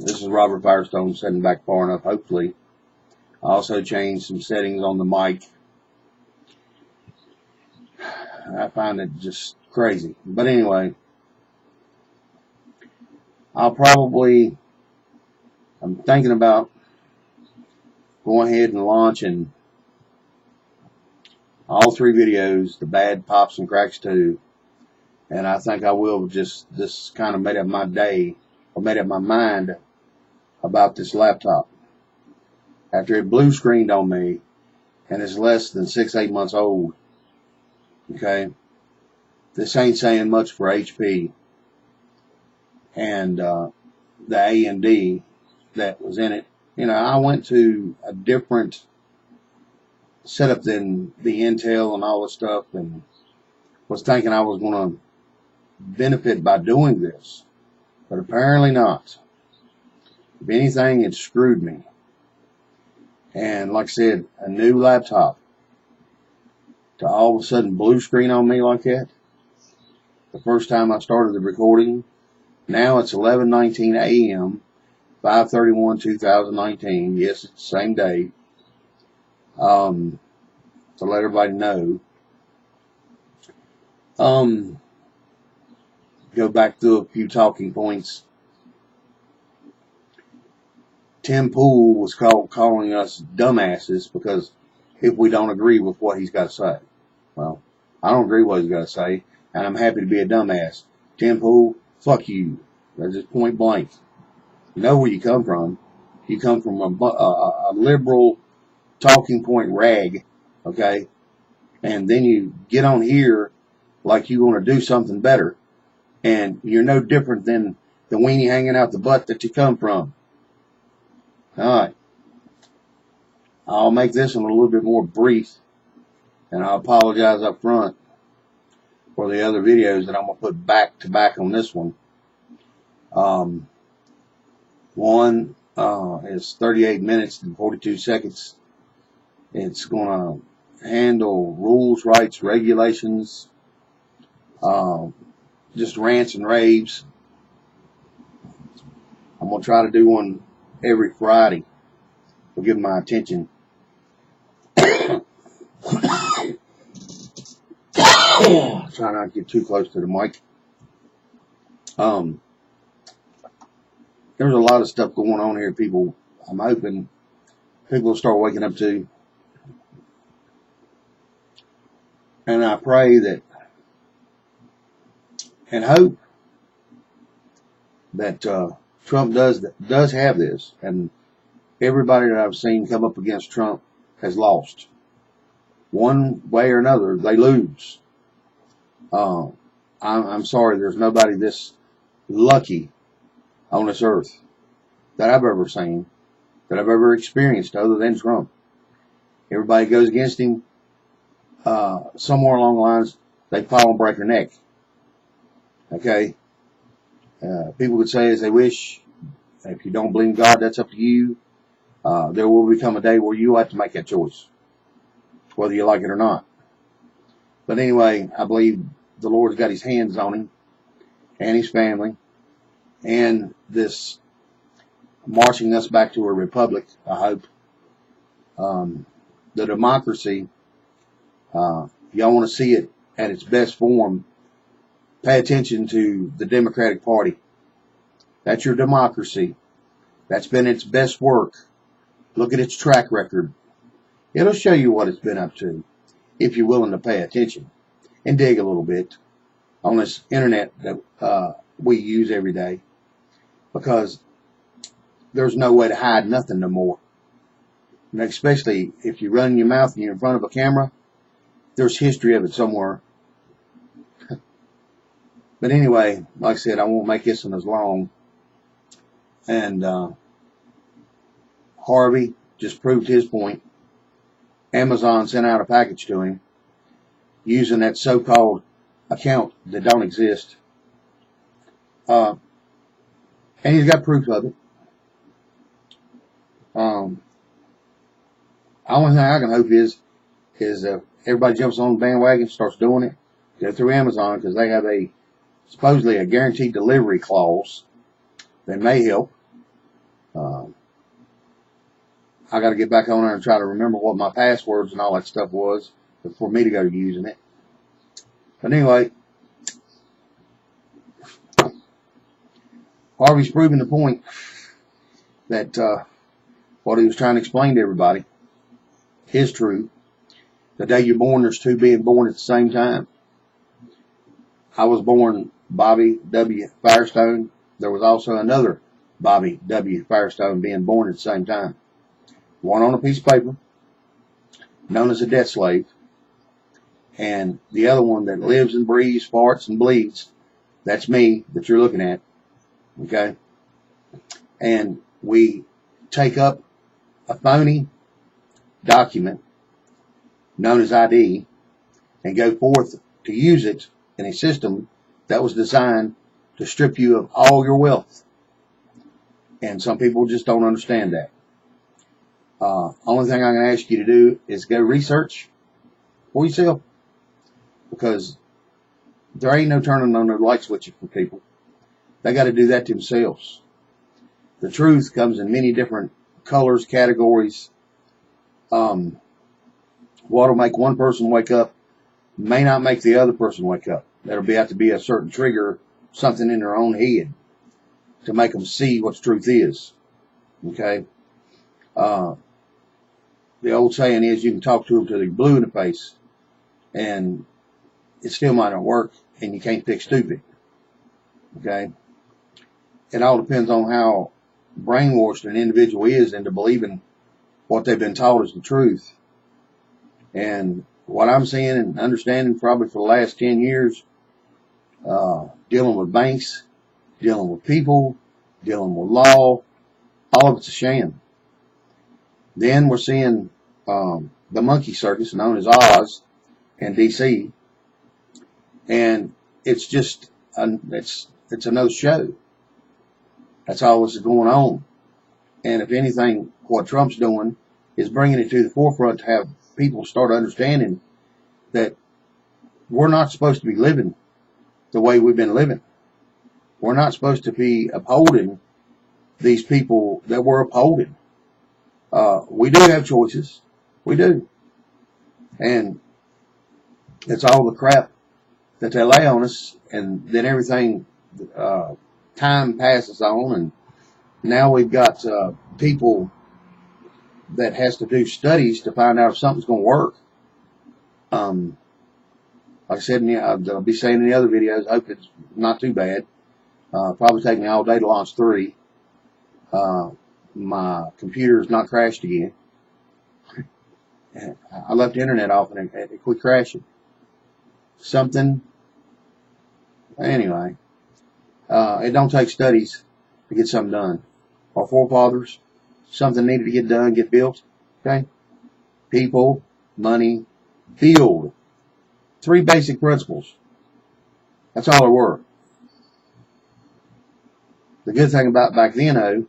This is Robert Firestone setting back far enough, hopefully. I also changed some settings on the mic. I find it just crazy. But anyway, I'm thinking about going ahead and launching all 3 videos, the bad pops and cracks too. And I think I will this kind of made up my day, or made up my mind about this laptop. After it blue screened on me, and it's less than 6-8 months old, okay, this ain't saying much for HP and the AMD that was in it. You know, I went to a different setup than the Intel and all this stuff, and was thinking I was going to benefit by doing this, but apparently not. If anything, it screwed me. And like I said, a new laptop to all of a sudden blue screen on me like that. The first time I started the recording, now it's 11:19 a.m., 5/31/2019. Yes, it's the same day. To let everybody know. Go back through a few talking points. Tim Pool was calling us dumbasses because if we don't agree with what he's got to say. Well, I don't agree with what he's got to say, and I'm happy to be a dumbass. Tim Pool, fuck you. That's just point blank. You know where you come from. You come from a liberal talking point rag, okay? And then you get on here like you want to do something better, and you're no different than the weenie hanging out the butt that you come from. Alright. I'll make this one a little bit more brief, and I apologize up front for the other videos that I'm going to put back to back on this one. One is 38 minutes and 42 seconds. It's going to handle rules, rights, regulations, just rants and raves. I'm going to try to do one every Friday. We'll give my attention. Try not to get too close to the mic. There's a lot of stuff going on here, people. I'm hoping people will start waking up to. And I pray that and hope that Trump does have this, and everybody that I've seen come up against Trump has lost. One way or another, they lose. I'm sorry, there's nobody this lucky on this earth that I've ever seen, that I've ever experienced other than Trump. Everybody goes against him. Somewhere along the lines, they fall and break their neck. Okay? People could say as they wish. If you don't believe in God, that's up to you. There will become a day where you have to make that choice, whether you like it or not. But anyway, I believe the Lord's got his hands on him and his family, and this marching us back to a republic, I hope. The democracy, y'all want to see it at its best form, pay attention to the Democratic Party. That's your democracy. That's been its best work. Look at its track record. It'll show you what it's been up to if you're willing to pay attention and dig a little bit on this internet that we use every day, because there's no way to hide nothing no more. And especially if you run your mouth and you're in front of a camera, there's history of it somewhere. But anyway, like I said, I won't make this one as long. And Harvey just proved his point. Amazon sent out a package to him using that so-called account that don't exist. And he's got proof of it. The only thing I can hope is everybody jumps on the bandwagon, starts doing it, go through Amazon, because they have supposedly a guaranteed delivery clause that may help. I got to get back on there and try to remember what my passwords and all that stuff was for me to go to using it. But anyway, Harvey's proving the point that what he was trying to explain to everybody is true. The day you're born, there's two being born at the same time. I was born Bobby W. Firestone. There was also another Bobby W. Firestone being born at the same time. One on a piece of paper, known as a death slave, and the other one that lives and breathes, farts and bleeds. That's me that you're looking at. Okay? And we take up a phony document known as ID and go forth to use it in a system that was designed to strip you of all your wealth. And some people just don't understand that. Only thing I'm going to ask you to do is go research for yourself, because there ain't no turning on no light switches for people. They got to do that themselves. The truth comes in many different colors, categories. What'll make one person wake up may not make the other person wake up. There'll have to be a certain trigger, something in their own head to make them see what the truth is. Okay? The old saying is you can talk to them till they're blue in the face, and it still might not work, and you can't fix stupid. Okay? It all depends on how brainwashed an individual is into believing what they've been taught is the truth. And what I'm seeing and understanding probably for the last 10 years, dealing with banks, dealing with people, dealing with law, all of it's a sham. Then we're seeing the monkey circus known as Oz in DC, and it's just it's another show. That's all this is going on. And if anything, what Trump's doing is bringing it to the forefront to have people start understanding that we're not supposed to be living the way we've been living. We're not supposed to be upholding these people that we're upholding. We do have choices. We do. And it's all the crap that they lay on us, and then everything, time passes on, and now we've got people that has to do studies to find out if something's going to work. Like I said, I'll be saying in the other videos, I hope it's not too bad. Probably take me all day to launch 3. My computer's not crashed again. I left the internet off and it quit crashing. Something. Anyway, it don't take studies to get something done. Our forefathers, something needed to get done, get built. Okay? People, money, build. 3 basic principles. That's all there were. The good thing about back then, though,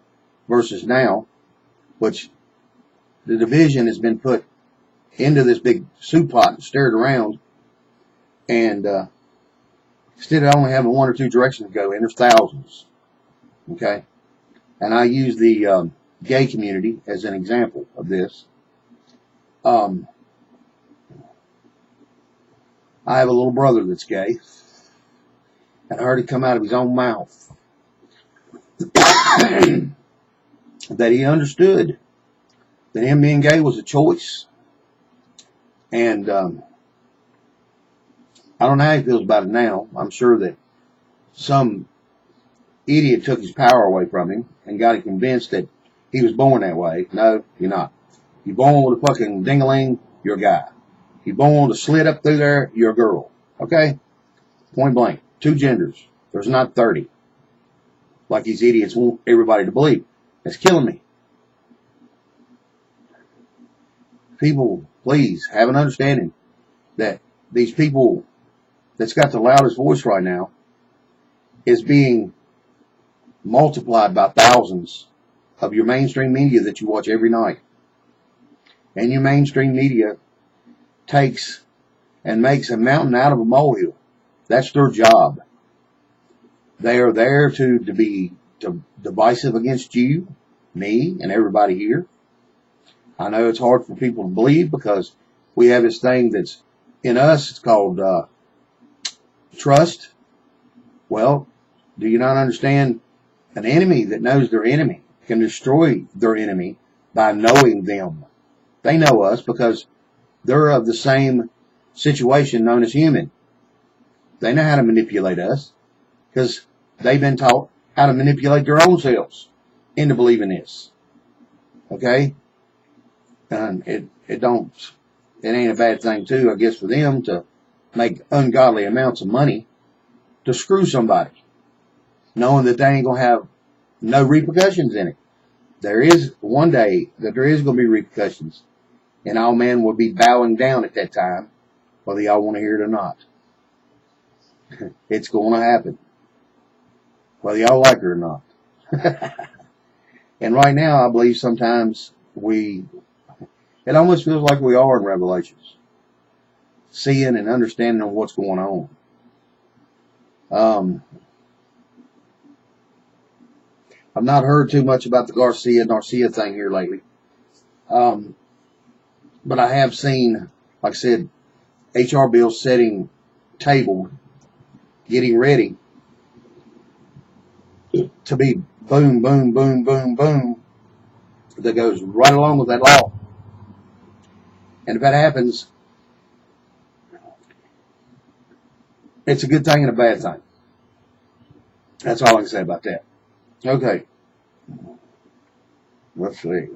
versus now, which the division has been put into this big soup pot and stirred around, and instead of only having 1 or 2 directions to go in, there's thousands. Okay? And I use the gay community as an example of this. I have a little brother that's gay, and I heard it come out of his own mouth that he understood that him being gay was a choice. And I don't know how he feels about it now. I'm sure that some idiot took his power away from him and got him convinced that he was born that way. No, you're not. You're born with a fucking ding-a-ling, you're a guy. You're born with a slit up through there, you're a girl. Okay? Point blank. 2 genders. There's not 30. Like these idiots want everybody to believe. It's killing me. People, please, have an understanding that these people that's got the loudest voice right now is being multiplied by thousands of your mainstream media that you watch every night. And your mainstream media takes and makes a mountain out of a molehill. That's their job. They are there to be divisive against you, me and everybody here. I know it's hard for people to believe because we have this thing that's in us. It's called trust. Well, do you not understand? An enemy that knows their enemy can destroy their enemy by knowing them. They know us because they're of the same situation known as human. They know how to manipulate us because they've been taught how to manipulate their own selves into believing this. Okay? And it ain't a bad thing too, I guess, for them to make ungodly amounts of money to screw somebody, knowing that they ain't going to have no repercussions in it. There is one day that there is going to be repercussions, and all men will be bowing down at that time, whether y'all want to hear it or not. It's going to happen, whether y'all like it or not. And right now, I believe sometimes it almost feels like we are in Revelations, seeing and understanding what's going on. I've not heard too much about the Narcia thing here lately. But I have seen, like I said, HR bills setting table, getting ready to be boom, boom, boom, boom, boom, that goes right along with that law. And if that happens, it's a good thing and a bad thing. That's all I can say about that. Okay. Let's see.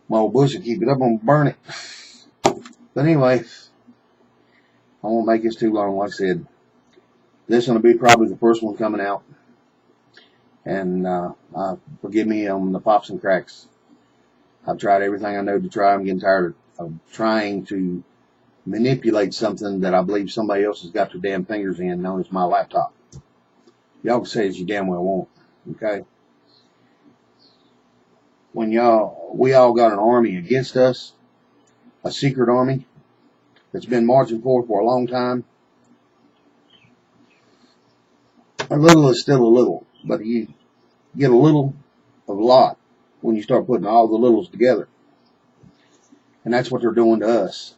My old bush will keep it up, I'm gonna burn it. But anyway, I won't make this too long. Like I said, this is going to be probably the first one coming out. And forgive me on the pops and cracks. I've tried everything I know to try. I'm getting tired of trying to manipulate something that I believe somebody else has got their damn fingers in, known as my laptop. Y'all can say as you damn well want. Okay? When we all got an army against us, a secret army that's been marching forward for a long time. A little is still a little, but you get a little of a lot when you start putting all the littles together. And that's what they're doing to us.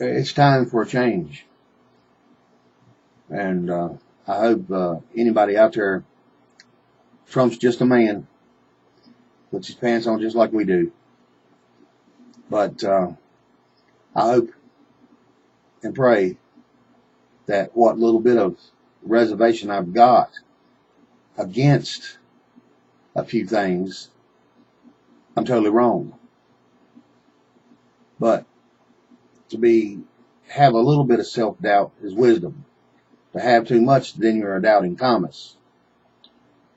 It's time for a change. And I hope anybody out there, Trump's just a man, puts his pants on just like we do. But I hope and pray that what little bit of reservation I've got against a few things, I'm totally wrong. But to have a little bit of self-doubt is wisdom. To have too much, then you're a doubting Thomas.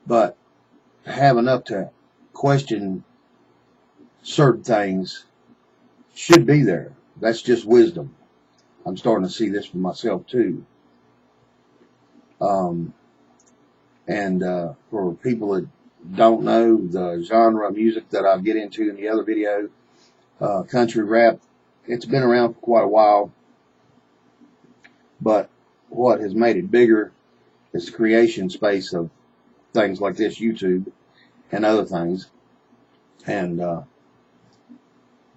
But to have enough to question certain things should be there. That's just wisdom. I'm starting to see this for myself too. And for people that don't know the genre of music that I get into in the other video, country rap, it's been around for quite a while. But what has made it bigger is the creation space of things like this, YouTube, and other things. And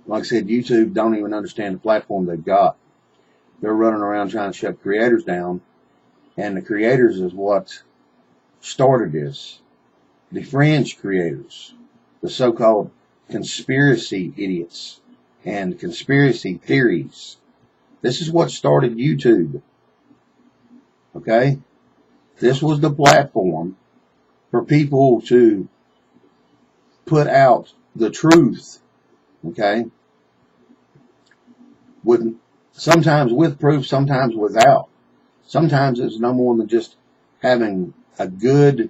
like I said, YouTube don't even understand the platform they've got. They're running around trying to shut creators down, and the creators is what started this. The fringe creators, the so-called conspiracy idiots and conspiracy theories. This is what started YouTube. Okay? This was the platform for people to put out the truth. Okay? Sometimes with proof, sometimes without. Sometimes it's no more than just having a good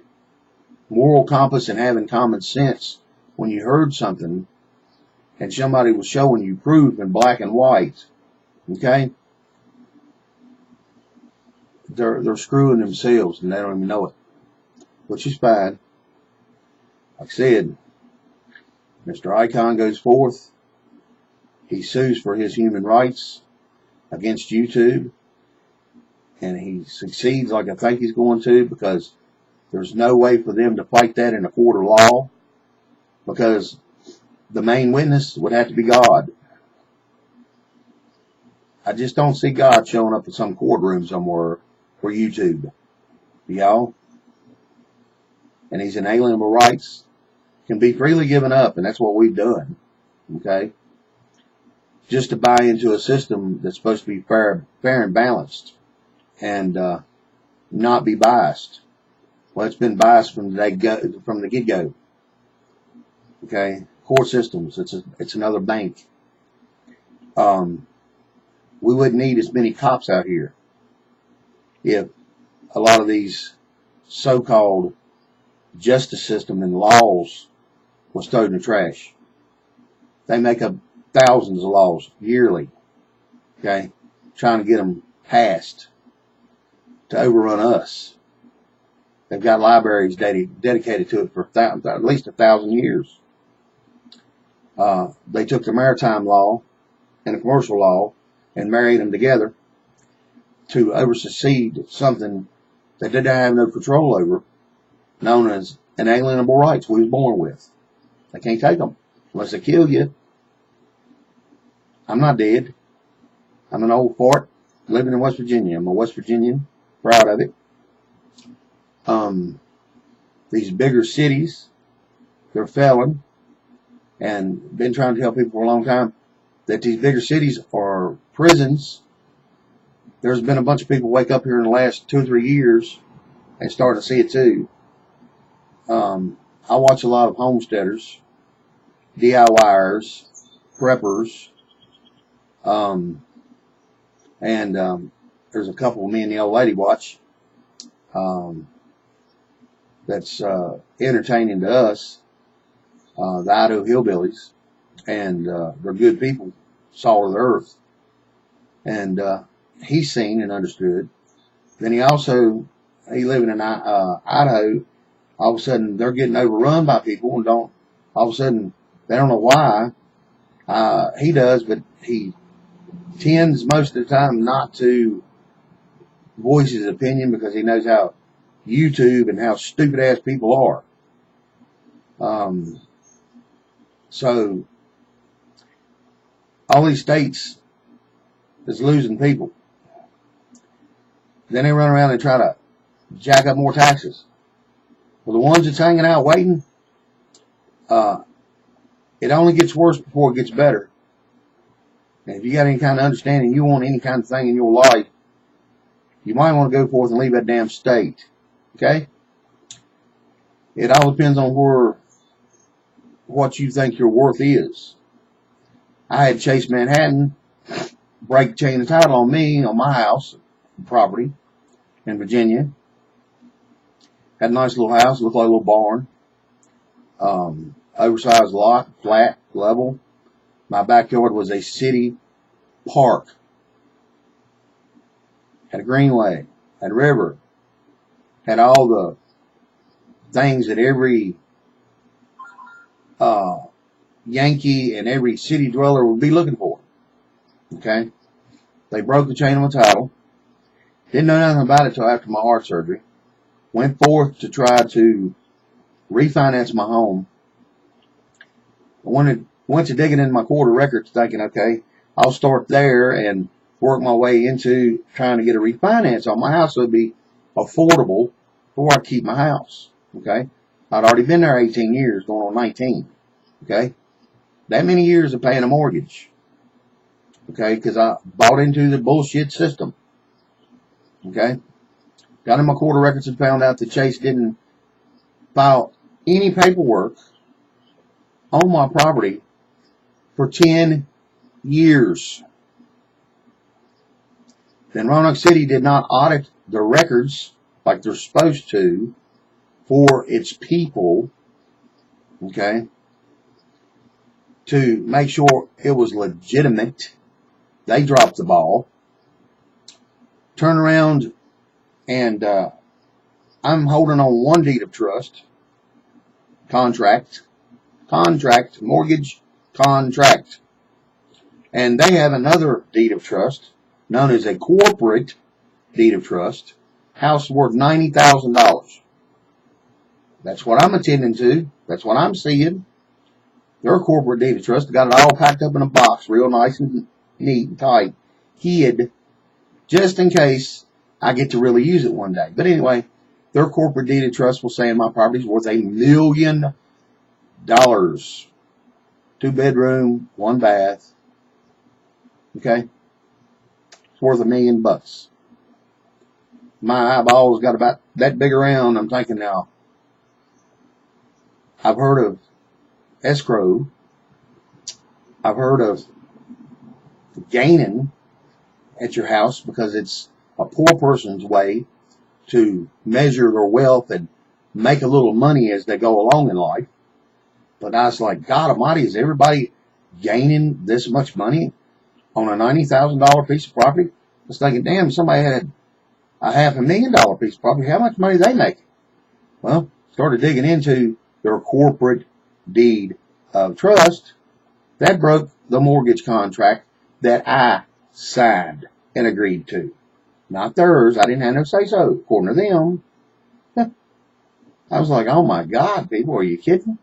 moral compass and having common sense. When you heard something and somebody was showing you proof in black and white, okay, they're screwing themselves and they don't even know it, which is fine. Like I said, Mr. Icon goes forth He sues for his human rights against YouTube, and he succeeds like I think he's going to, because there's no way for them to fight that in a court of law, because the main witness would have to be God. I just don't see God showing up in some courtroom somewhere for YouTube, y'all. And these inalienable rights can be freely given up, and that's what we've done, okay? Just to buy into a system that's supposed to be fair and balanced, and not be biased. Well, it's been biased from the get-go. Okay, court systems. It's another bank. We wouldn't need as many cops out here if a lot of these so-called justice system and laws was thrown in the trash. They make up thousands of laws yearly. Okay, trying to get them passed to overrun us. They've got libraries dedicated to it for at least 1,000 years. They took the maritime law and the commercial law and married them together to oversee something that they didn't have no control over, known as inalienable rights we was born with. They can't take them unless they kill you. I'm not dead. I'm an old fart living in West Virginia. I'm a West Virginian, proud of it. These bigger cities, they're failing, and been trying to tell people for a long time that these bigger cities are prisons. There's been a bunch of people wake up here in the last 2 or 3 years and start to see it too. I watch a lot of homesteaders, DIYers, preppers, and there's a couple me and the old lady watch. That's entertaining to us, the Idaho Hillbillies, and they're good people, salt of the earth. And he's seen and understood. Then he living in Idaho, all of a sudden they're getting overrun by people, and all of a sudden they don't know why. He does, but he tends most of the time not to voice his opinion because he knows how YouTube and how stupid ass people are. So all these states is losing people. Then they run around and try to jack up more taxes. Well, the ones that's hanging out waiting, it only gets worse before it gets better. And if you got any kind of understanding, you want any kind of thing in your life, you might want to go forth and leave that damn state. Okay? It all depends on what you think your worth is. I had Chase Manhattan break chain of title on me, on my house, property in Virginia. Had a nice little house, looked like a little barn. Oversized lot, flat, level. My backyard was a city park. Had a greenway, had a river, had all the things that every Yankee and every city dweller would be looking for. Okay? They broke the chain of my title. Didn't know nothing about it till after my heart surgery. Went forth to try to refinance my home. I went to digging in my quarter records thinking, okay, I'll start there and work my way into trying to get a refinance on my house so it'd be affordable before I keep my house. Okay? I'd already been there 18 years, going on 19. Okay? That many years of paying a mortgage. Okay? Because I bought into the bullshit system. Okay? Got in my quarter records and found out that Chase didn't file any paperwork on my property for 10 years. Then Roanoke City did not audit the records like they're supposed to for its people, okay, to make sure it was legitimate. They dropped the ball. Turn around and I'm holding on one deed of trust, mortgage contract. And they have another deed of trust known as a corporate deed of trust. House worth $90,000. That's what I'm attending to. That's what I'm seeing. Their corporate deed of trust. They got it all packed up in a box, real nice and neat and tight, hid, just in case I get to really use it one day. But anyway, their corporate deed of trust will say my property is worth $1 million. 2-bedroom, 1 bath. Okay? It's worth $1 million. My eyeballs got about that big around. I'm thinking now, I've heard of escrow. I've heard of gaining at your house because it's a poor person's way to measure their wealth and make a little money as they go along in life. But I was like, God almighty, is everybody gaining this much money on a $90,000 piece of property? I was thinking, damn, somebody had a $500,000 piece of property. How much money they make? Well, started digging into their corporate deed of trust. That broke the mortgage contract that I signed and agreed to. Not theirs. I didn't have no say-so, according to them. I was like, oh my God, people, are you kidding?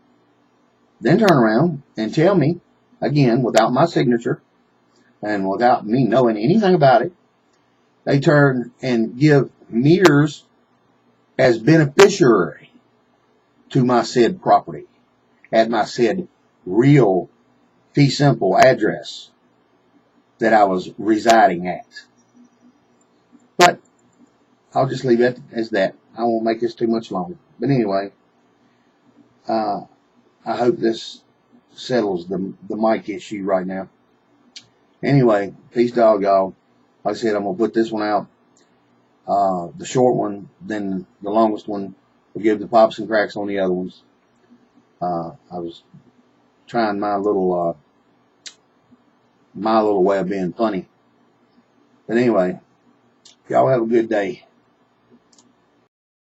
Then turn around and tell me, again, without my signature and without me knowing anything about it, they turn and give Mears as beneficiary to my said property at my said real fee simple address that I was residing at. But I'll just leave it as that. I won't make this too much longer. But anyway, I hope this settles the mic issue right now. Anyway, peace dog, y'all. Like I said, I'm going to put this one out. The short one, then the longest one. We'll give the pops and cracks on the other ones. I was trying my little way of being funny. But anyway, y'all have a good day.